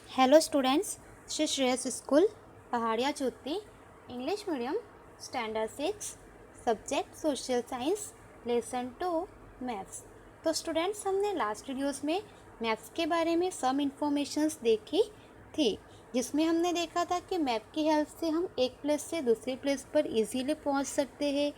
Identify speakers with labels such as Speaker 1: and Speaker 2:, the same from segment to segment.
Speaker 1: Hello students, Shri Shreyas school Pahadiya चौथी English medium standard 6 subject social science lesson 2 maths. तो students, हमने last videos में maths के बारे में सम इन्फॉर्मेशंस देखी थी, जिसमें हमने देखा था कि मैप की हेल्प से हम एक प्लेस से दूसरे प्लेस पर इजीली पहुंच सकते हैं।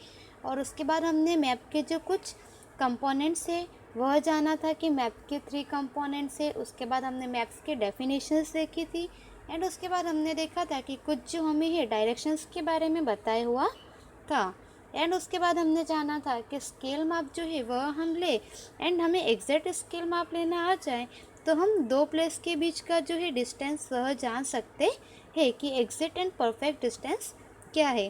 Speaker 1: और उसके बाद हमने मैप के जो कुछ कंपोनेंट्स है वह जाना था कि मैप के 3 कंपोनेंट्स है। उसके बाद हमने मैप्स के डेफिनेशंस देखी थी एंड उसके बाद हमने देखा था कि कुछ जो हमें है डायरेक्शंस के बारे में बताया हुआ था। एंड उसके बाद हमने जाना था कि स्केल माप जो है वह हम ले एंड हमें एग्जैक्ट स्केल माप लेना आ जाए तो हम दो प्लेस के बीच का जो है डिस्टेंस वह जान सकते हैं कि एग्जैक्ट एंड परफेक्ट डिस्टेंस क्या है।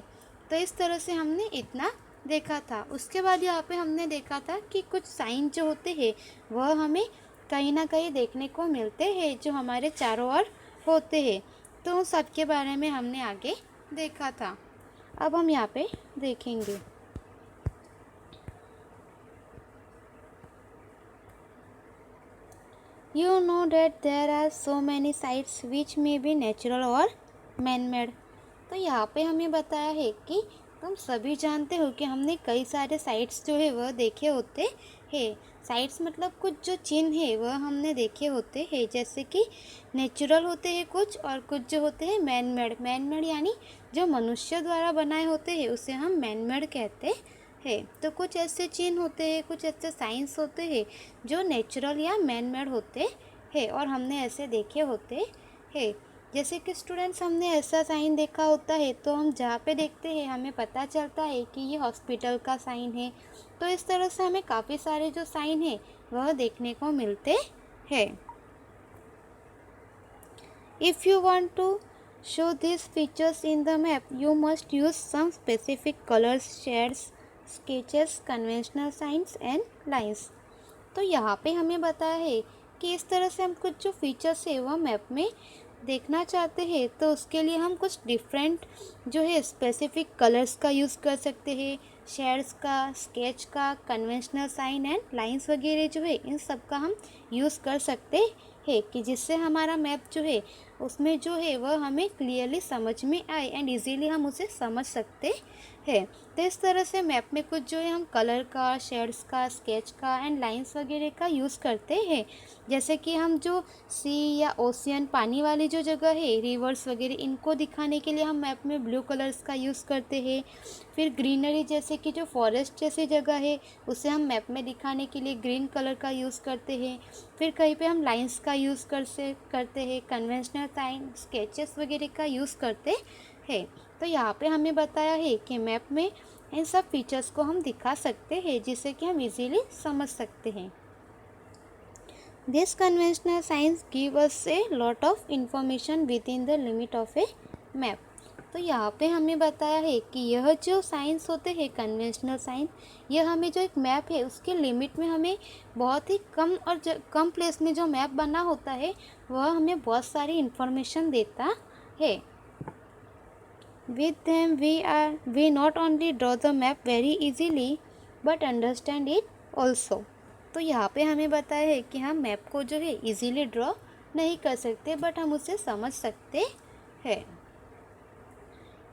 Speaker 1: तो इस तरह से हमने इतना देखा था। उसके बाद यहाँ पे हमने देखा था कि कुछ साइन जो होते हैं वह हमें कहीं ना कहीं देखने को मिलते हैं जो हमारे चारों ओर होते हैं। तो उन सब के बारे में हमने आगे देखा था। अब हम यहाँ पे देखेंगे। You know that there are so many sites which may be natural or man-made। तो यहाँ पे हमें बताया है कि तुम सभी जानते हो कि हमने कई सारे साइट्स जो है वह देखे होते हैं। साइट्स मतलब कुछ जो चिन्ह है वह हमने देखे होते हैं, जैसे कि नेचुरल होते हैं कुछ और कुछ जो होते हैं मैन मेड। मैन मेड यानी जो मनुष्य द्वारा बनाए होते हैं उसे हम मैन मेड कहते हैं। तो कुछ ऐसे चिन्ह होते हैं, कुछ ऐसे साइंस होते हैं जो नेचुरल या मैन मेड होते हैं और हमने ऐसे देखे होते हैं। जैसे कि स्टूडेंट्स, हमने ऐसा साइन देखा होता है तो हम जहाँ पे देखते हैं हमें पता चलता है कि ये हॉस्पिटल का साइन है। तो इस तरह से हमें काफ़ी सारे जो साइन है वह देखने को मिलते हैं। If you want to show these features in the map, you must use some specific colors, shades, sketches, conventional signs and lines। तो यहाँ पे हमें बताया है कि इस तरह से हम कुछ जो फीचर्स है वह मैप में देखना चाहते हैं तो उसके लिए हम कुछ डिफरेंट जो है स्पेसिफिक कलर्स का यूज़ कर सकते हैं, शेड्स का, स्केच का, कन्वेंशनल साइन एंड लाइंस वगैरह जो है इन सब का हम यूज़ कर सकते हैं कि जिससे हमारा मैप जो है उसमें जो है वह हमें क्लियरली समझ में आए एंड इजीली हम उसे समझ सकते हैं। तो इस तरह से मैप में कुछ जो है हम कलर का, शेड्स का, स्केच का एंड लाइंस वगैरह का यूज़ करते हैं। जैसे कि हम जो सी या ओशियन, पानी वाली जो जगह है, रिवर्स वगैरह, इनको दिखाने के लिए हम मैप में ब्लू कलर्स का यूज़ करते हैं। फिर ग्रीनरी जैसे कि जो फॉरेस्ट जैसी जगह है उसे हम मैप में दिखाने के लिए ग्रीन कलर का यूज़ करते हैं। फिर कहीं पे हम लाइंस का यूज़ करते हैं, कन्वेंशनल साइन, स्केचेस वगैरह का यूज़ करते हैं। तो यहाँ पे हमें बताया है कि मैप में इन सब फीचर्स को हम दिखा सकते हैं जिससे कि हम इजीली समझ सकते हैं। This conventional signs give us a lot of information with in the limit of A map. तो यहाँ पे हमें बताया है कि यह जो साइंस होते हैं कन्वेंशनल साइंस, यह हमें जो एक मैप है उसके लिमिट में हमें बहुत ही कम और कम प्लेस में जो मैप बना होता है वह हमें बहुत सारी इंफॉर्मेशन देता है। With them we not only draw the map very easily but understand it also। तो यहाँ पे हमें बताया है कि हम मैप को जो है इजीली ड्रॉ नहीं कर सकते बट हम उसे समझ सकते हैं।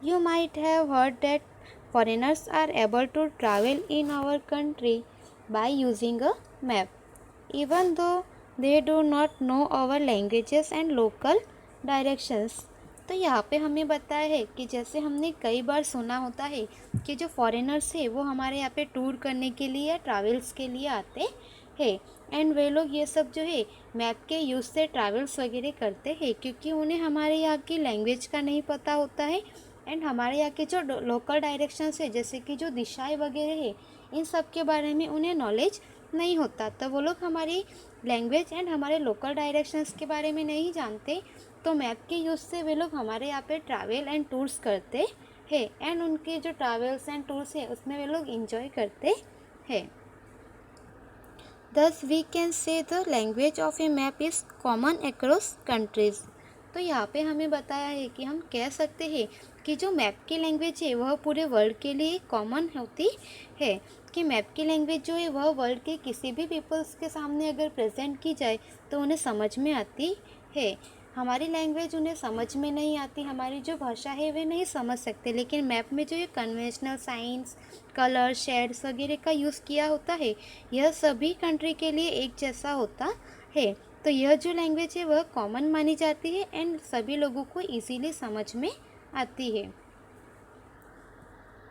Speaker 1: You might have heard that foreigners are able to travel in our country by using a map, even though they do not know our languages and local directions। तो यहाँ पे हमें बताया है कि जैसे हमने कई बार सुना होता है कि जो फॉरेनर्स है वो हमारे यहाँ पे टूर करने के लिए या ट्रैवल्स के लिए आते हैं एंड वे लोग ये सब जो है मैप के यूज़ से ट्रैवल्स वगैरह करते हैं क्योंकि उन्हें हमारे यहाँ की लैंग्वेज का नहीं पता होता है एंड हमारे यहाँ के जो लोकल डायरेक्शंस है जैसे कि जो दिशाएं वगैरह है इन सब के बारे में उन्हें नॉलेज नहीं होता। तो वो लोग हमारी लैंग्वेज एंड हमारे लोकल डायरेक्शंस के बारे में नहीं जानते। तो मैप के यूज़ से वे लोग हमारे यहाँ पे ट्रैवल एंड टूर्स करते हैं एंड उनके जो ट्रैवल्स एंड टूर्स है उसमें वे लोग इंजॉय करते हैं। Thus we can say the language of a map is common across countries। तो यहाँ पे हमें बताया है कि हम कह सकते हैं कि जो मैप की लैंग्वेज है वह पूरे वर्ल्ड के लिए कॉमन होती है कि मैप की लैंग्वेज जो है वह वर्ल्ड के किसी भी पीपल्स के सामने अगर प्रेजेंट की जाए तो उन्हें समझ में आती है। हमारी लैंग्वेज उन्हें समझ में नहीं आती, हमारी जो भाषा है वे नहीं समझ सकते, लेकिन मैप में जो ये कन्वेंशनल साइंस, कलर, शेड्स वगैरह का यूज़ किया होता है, यह सभी कंट्री के लिए एक जैसा होता है। तो यह जो लैंग्वेज है वह कॉमन मानी जाती है एंड सभी लोगों को इजीली समझ में आती है।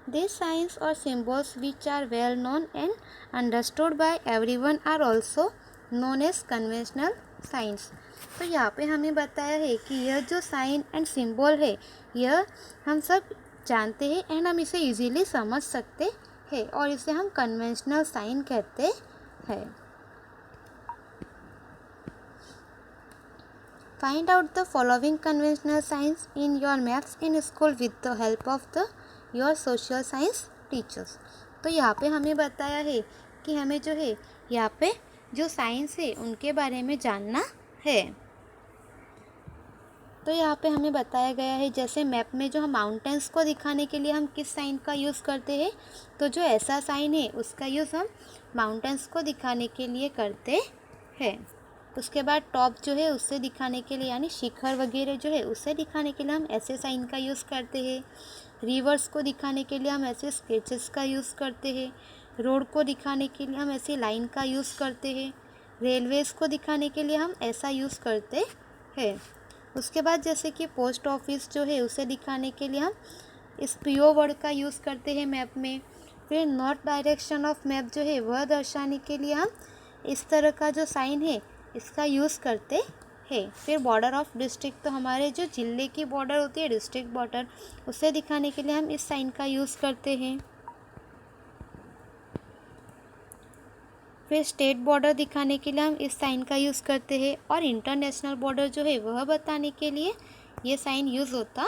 Speaker 1: These signs or symbols which are well known and understood by everyone are also known as conventional signs। तो यहाँ पे हमें बताया है कि यह जो साइन एंड सिंबल है यह हम सब जानते हैं एंड हम इसे इजीली समझ सकते हैं और इसे हम कन्वेंशनल साइन कहते हैं। Find out the following conventional signs in your maps in school with the help of your social science teachers। तो यहाँ पे हमें बताया है कि हमें जो है यहाँ पे जो साइंस है उनके बारे में जानना है। तो यहाँ पे हमें बताया गया है जैसे मैप में जो हम माउंटेन्स को दिखाने के लिए हम किस साइन का यूज़ करते हैं, तो जो ऐसा साइन है उसका यूज़ हम माउंटेन्स को दिखाने के लिए करते हैं। उसके बाद टॉप जो है उससे दिखाने के लिए यानी शिखर वगैरह जो है उससे दिखाने के लिए हम ऐसे साइन का यूज़ करते हैं। रिवर्स को दिखाने के लिए हम ऐसे स्केचेस का यूज़ करते हैं। रोड को दिखाने के लिए हम ऐसे लाइन का यूज़ करते हैं। रेलवेज़ को दिखाने के लिए हम ऐसा यूज़ करते हैं। उसके बाद जैसे कि पोस्ट ऑफिस जो है उसे दिखाने के लिए हम इस पीओ वर्ड का यूज़ करते हैं मैप में। फिर नॉर्थ डायरेक्शन ऑफ मैप जो है वह दर्शाने के लिए हम इस तरह का जो साइन है इसका यूज़ करते हैं। फिर बॉर्डर ऑफ डिस्ट्रिक्ट, तो हमारे जो ज़िले की बॉर्डर होती है डिस्ट्रिक्ट बॉर्डर, उसे दिखाने के लिए हम इस साइन का यूज़ करते हैं। फिर स्टेट बॉर्डर दिखाने के लिए हम इस साइन का यूज़ करते हैं और इंटरनेशनल बॉर्डर जो है वह बताने के लिए ये साइन यूज़ होता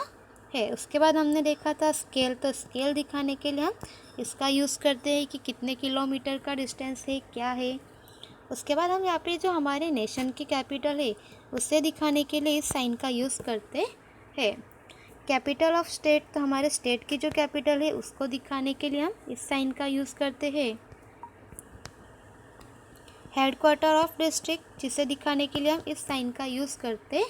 Speaker 1: है। उसके बाद हमने देखा था स्केल, तो स्केल दिखाने के लिए हम इसका यूज़ करते हैं कि कितने किलोमीटर का डिस्टेंस है, क्या है। उसके बाद हम यहाँ पे जो हमारे नेशन की कैपिटल है उसे दिखाने के लिए इस साइन का यूज़ करते हैं। कैपिटल ऑफ स्टेट, तो हमारे स्टेट की जो कैपिटल है उसको दिखाने के लिए हम इस साइन का यूज़ करते हैं। हेडक्वार्टर ऑफ डिस्ट्रिक्ट, जिसे दिखाने के लिए हम इस साइन का यूज़ करते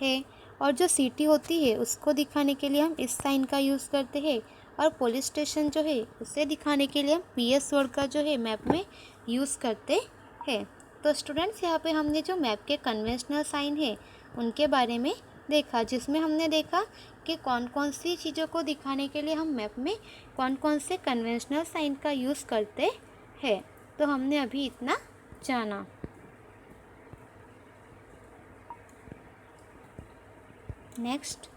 Speaker 1: हैं। और जो सिटी होती है उसको दिखाने के लिए हम इस साइन का यूज़ करते हैं। और पुलिस स्टेशन जो है उसे दिखाने के लिए हम पीएस वर्ड का जो है मैप में यूज़ करते हैं। तो स्टूडेंट्स, यहाँ पे हमने जो मैप के कन्वेंशनल साइन है उनके बारे में देखा, जिसमें हमने देखा कि कौन कौन सी चीज़ों को दिखाने के लिए हम मैप में कौन कौन से कन्वेंशनल साइन का यूज़ करते हैं। तो हमने अभी इतना जाना। Next,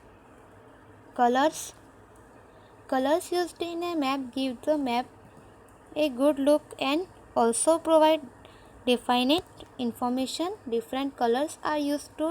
Speaker 1: colours. Colors used in a map give the map a good look and also provide definite information. Different colors are used to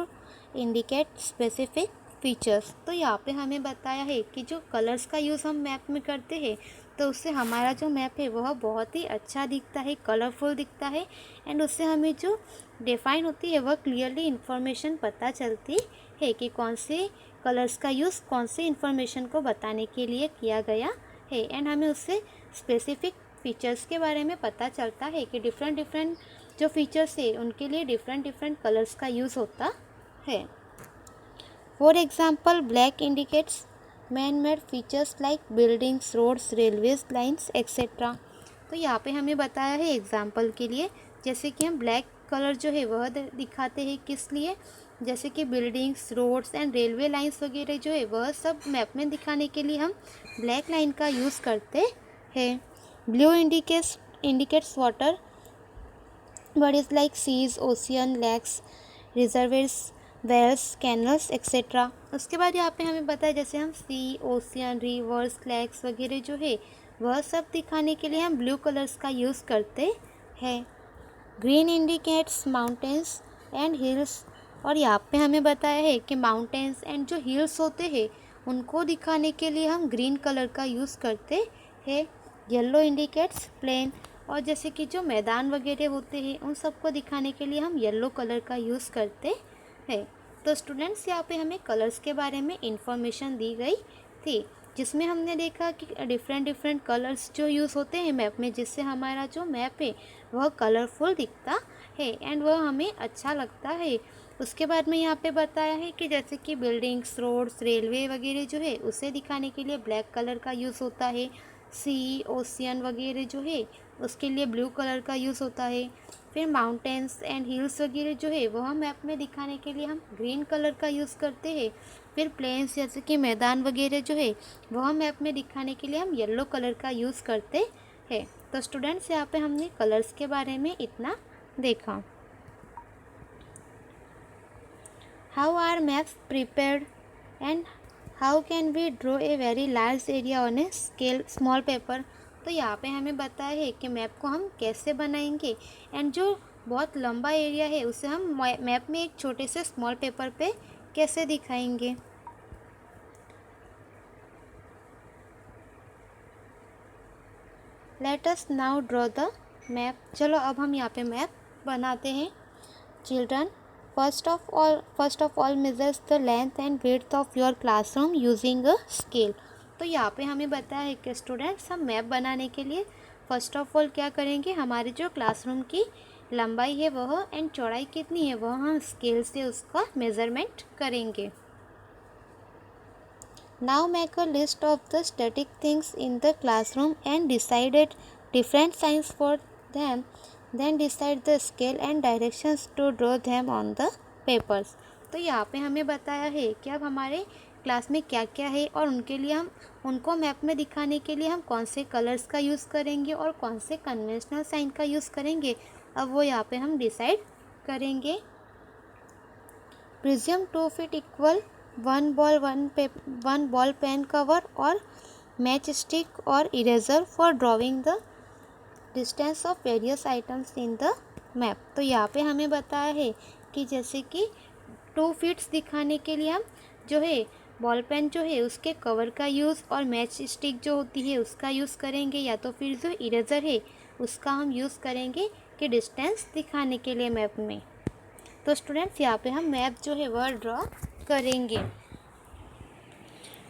Speaker 1: indicate specific features। तो यहाँ पे हमें बताया है कि जो कलर्स का यूज़ हम मैप में करते हैं तो उससे हमारा जो मैप है वह बहुत ही अच्छा दिखता है, कलरफुल दिखता है एंड उससे हमें जो डिफाइन होती है वह क्लियरली इन्फॉर्मेशन पता चलती है कि कौन से कलर्स का यूज़ कौन से इन्फॉर्मेशन को बताने के लिए किया गया है एंड हमें उससे स्पेसिफिक फीचर्स के बारे में पता चलता है कि डिफरेंट डिफरेंट जो फीचर्स है उनके लिए डिफरेंट डिफरेंट कलर्स का यूज़ होता है। For example, black indicates man made features like buildings, roads, railways lines etcetera. तो यहाँ पे हमें बताया है एग्जाम्पल के लिए, जैसे कि हम ब्लैक कलर जो है वह दिखाते हैं किस लिए, जैसे कि buildings, roads and railway lines वगैरह जो है वह सब मैप में दिखाने के लिए हम ब्लैक लाइन का यूज़ करते हैं। Blue indicates water bodies like seas, ocean, lakes, reservoirs, wells, canals etcetera. उसके बाद यहाँ पे हमें पता है जैसे हम सी, ओशियन, रिवर्स, लेक्स वगैरह जो है वह सब दिखाने के लिए हम ब्लू कलर्स का यूज़ करते हैं। Green indicates mountains and hills, और यहाँ पे हमें बताया है कि माउंटेन्स एंड जो हिल्स होते हैं उनको दिखाने के लिए हम ग्रीन कलर का यूज़ करते हैं। येलो इंडिकेट्स प्लेन, और जैसे कि जो मैदान वगैरह होते हैं उन सबको दिखाने के लिए हम येलो कलर का यूज़ करते हैं। तो स्टूडेंट्स, यहाँ पे हमें कलर्स के बारे में इंफॉर्मेशन दी गई थी, जिसमें हमने देखा कि डिफरेंट डिफरेंट कलर्स जो यूज़ होते हैं मैप में, जिससे हमारा जो मैप है वह कलरफुल दिखता है एंड वह हमें अच्छा लगता है उसके बाद में यहाँ पे बताया है कि जैसे कि बिल्डिंग्स, रोड्स, रेलवे वगैरह जो है उसे दिखाने के लिए ब्लैक कलर का यूज़ होता है। सी, ओशियन वगैरह जो है उसके लिए ब्लू कलर का यूज़ होता है। फिर माउंटेन्स एंड हिल्स वगैरह जो है वह मैप में दिखाने के लिए हम ग्रीन कलर का यूज़ करते हैं। फिर प्लेन्स जैसे कि मैदान वगैरह जो है वह मैप में दिखाने के लिए हम येलो कलर का यूज़ करते हैं। तो स्टूडेंट्स, यहाँ पे हमने कलर्स के बारे में इतना देखा। How are maps prepared and how can we draw a very large area on a scale small paper. तो यहाँ पे हमें बताया है कि मैप को हम कैसे बनाएंगे एंड जो बहुत लंबा एरिया है उसे हम मैप में एक छोटे से स्मॉल पेपर पे कैसे दिखाएंगे। Let us now draw the map. चलो अब हम यहाँ पे मैप बनाते हैं। Children, first of all measures the length and width of your classroom using a scale। तो यहाँ पे हमें बताया है कि स्टूडेंट्स हम मैप बनाने के लिए फर्स्ट ऑफ ऑल क्या करेंगे, हमारे जो क्लासरूम की लंबाई है वह एंड चौड़ाई कितनी है वह हम स्केल से उसका मेज़रमेंट करेंगे। Now make a list of the static things in the classroom and decided different signs for them. Then decide the scale and directions to draw them on the papers। तो यहाँ पे हमें बताया है कि अब हमारे क्लास में क्या क्या है और उनके लिए हम उनको मैप में दिखाने के लिए हम कौन से कलर्स का यूज़ करेंगे और कौन से कन्वेंशनल साइन का यूज़ करेंगे, अब वो यहाँ पे हम डिसाइड करेंगे। Presume 2 feet equal one ball pen cover और मैच स्टिक और eraser for drawing the distance of various items in the map. तो यहाँ पे हमें बताया है कि जैसे कि 2 फीट्स दिखाने के लिए हम जो है बॉल पेन जो है उसके कवर का यूज़ और मैच स्टिक जो होती है उसका यूज़ करेंगे, या तो फिर जो इरेजर है उसका हम यूज़ करेंगे कि डिस्टेंस दिखाने के लिए मैप में। तो स्टूडेंट्स, यहाँ पे हम मैप जो है वह ड्रॉ करेंगे।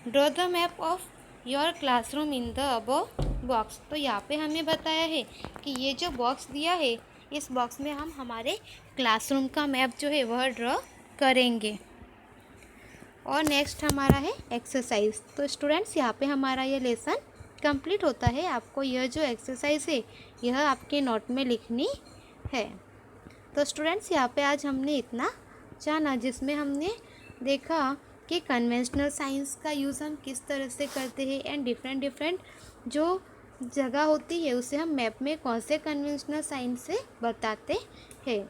Speaker 1: Draw the map of your classroom in the above box. तो यहाँ पे हमें बताया है कि ये जो बॉक्स दिया है इस बॉक्स में हम हमारे क्लासरूम का मैप जो है वह ड्रॉ करेंगे। और नेक्स्ट हमारा है एक्सरसाइज। तो स्टूडेंट्स, यहाँ पे हमारा ये लेसन कंप्लीट होता है। आपको यह जो एक्सरसाइज है यह आपके नोट में लिखनी है। तो स्टूडेंट्स, यहाँ पे आज हमने इतना जाना जिसमें हमने देखा कि कन्वेंशनल साइंस का यूज़ हम किस तरह से करते हैं एंड डिफरेंट जो जगह होती है उसे हम मैप में कौन से कन्वेंशनल साइंस से बताते हैं।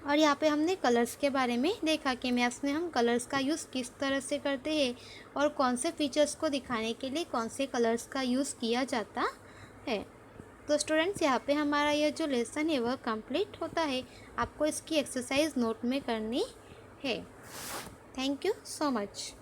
Speaker 1: और यहाँ पे हमने कलर्स के बारे में देखा कि मैप्स में हम कलर्स का यूज़ किस तरह से करते हैं और कौन से फीचर्स को दिखाने के लिए कौन से कलर्स का यूज़ किया जाता है। तो स्टूडेंट्स, यहाँ पे हमारा यह जो लेसन है वह कंप्लीट होता है। आपको इसकी एक्सरसाइज नोट में करनी है। Thank you so much.